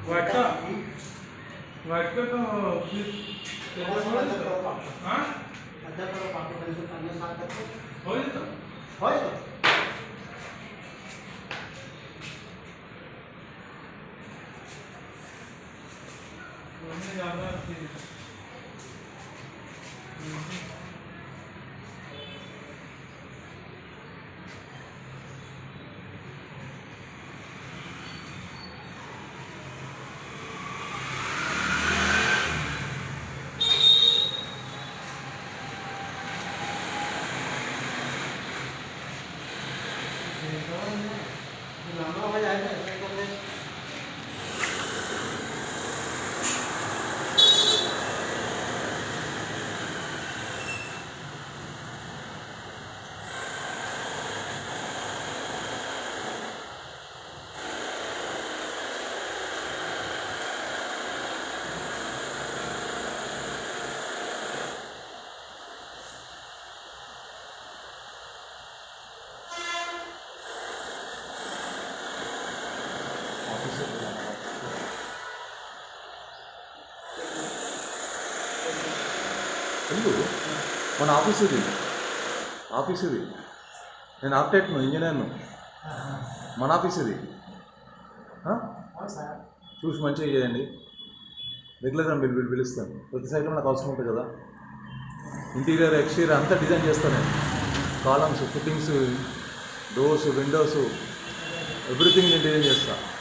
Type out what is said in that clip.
वाटका तो हाँ हो जाता మన ఆఫీస్ ఇది నేను ఆర్కిటెక్ట్ను ఇంజనీర్ను మన ఆఫీస్ ఇది చూసి మంచిగా చేయండి రెగ్యులర్గా పిలుస్తాను ప్రతి సైట్లో నాకు అవసరం ఉంటుంది కదా ఇంటీరియర్ ఎక్స్టీరియర్ అంతా డిజైన్ చేస్తాను నేను columns fittings doors Windows everything నేను డిజైన్ చేస్తాను